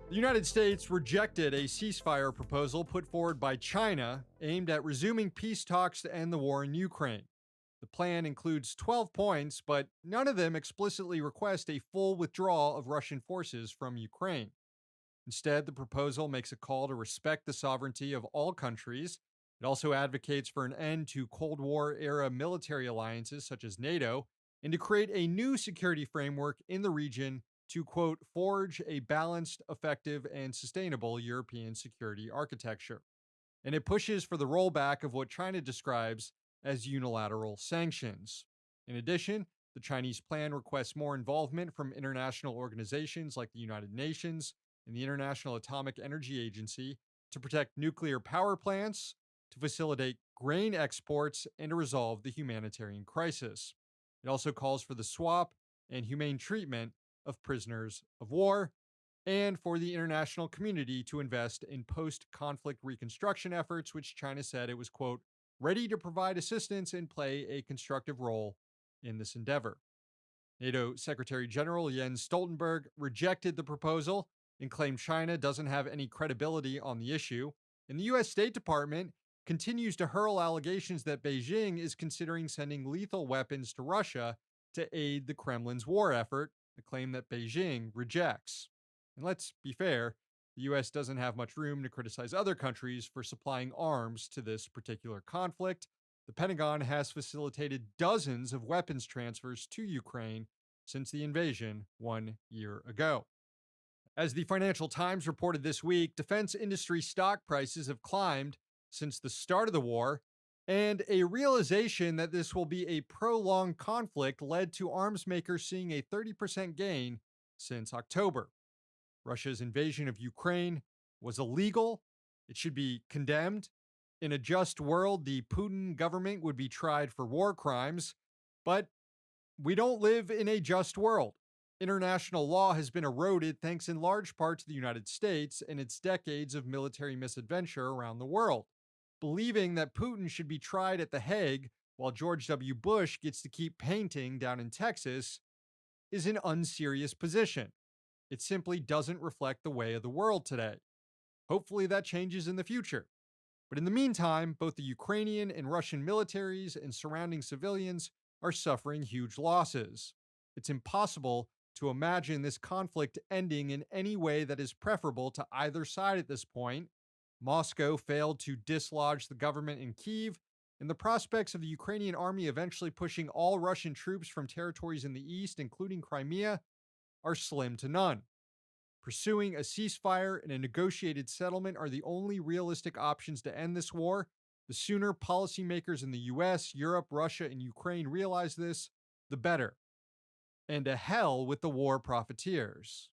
The United States rejected a ceasefire proposal put forward by China aimed at resuming peace talks to end the war in Ukraine. The plan includes 12 points, but none of them explicitly request a full withdrawal of Russian forces from Ukraine. Instead, the proposal makes a call to respect the sovereignty of all countries. It also advocates for an end to Cold War era military alliances such as NATO and to create a new security framework in the region to, quote, forge a balanced, effective, and sustainable European security architecture. And it pushes for the rollback of what China describes as unilateral sanctions. In addition, the Chinese plan requests more involvement from international organizations like the United Nations and the International Atomic Energy Agency to protect nuclear power plants, to facilitate grain exports, and to resolve the humanitarian crisis. It also calls for the swap and humane treatment of prisoners of war, and for the international community to invest in post conflict reconstruction efforts, which China said it was, quote, ready to provide assistance and play a constructive role in this endeavor. NATO Secretary General Jens Stoltenberg rejected the proposal and claimed China doesn't have any credibility on the issue. And the U.S. State Department continues to hurl allegations that Beijing is considering sending lethal weapons to Russia to aid the Kremlin's war effort, a claim that Beijing rejects. And let's be fair, the U.S. doesn't have much room to criticize other countries for supplying arms to this particular conflict. The Pentagon has facilitated dozens of weapons transfers to Ukraine since the invasion 1 year ago. As the Financial Times reported this week, defense industry stock prices have climbed since the start of the war, and a realization that this will be a prolonged conflict led to arms makers seeing a 30% gain since October. Russia's invasion of Ukraine was illegal. It should be condemned. In a just world, the Putin government would be tried for war crimes, but we don't live in a just world. International law has been eroded thanks in large part to the United States and its decades of military misadventure around the world. Believing that Putin should be tried at The Hague while George W. Bush gets to keep painting down in Texas is an unserious position. It simply doesn't reflect the way of the world today. Hopefully that changes in the future. But in the meantime, both the Ukrainian and Russian militaries and surrounding civilians are suffering huge losses. It's impossible to imagine this conflict ending in any way that is preferable to either side at this point. Moscow failed to dislodge the government in Kyiv, and the prospects of the Ukrainian army eventually pushing all Russian troops from territories in the east, including Crimea, are slim to none. Pursuing a ceasefire and a negotiated settlement are the only realistic options to end this war. The sooner policymakers in the US, Europe, Russia, and Ukraine realize this, the better. And to hell with the war profiteers.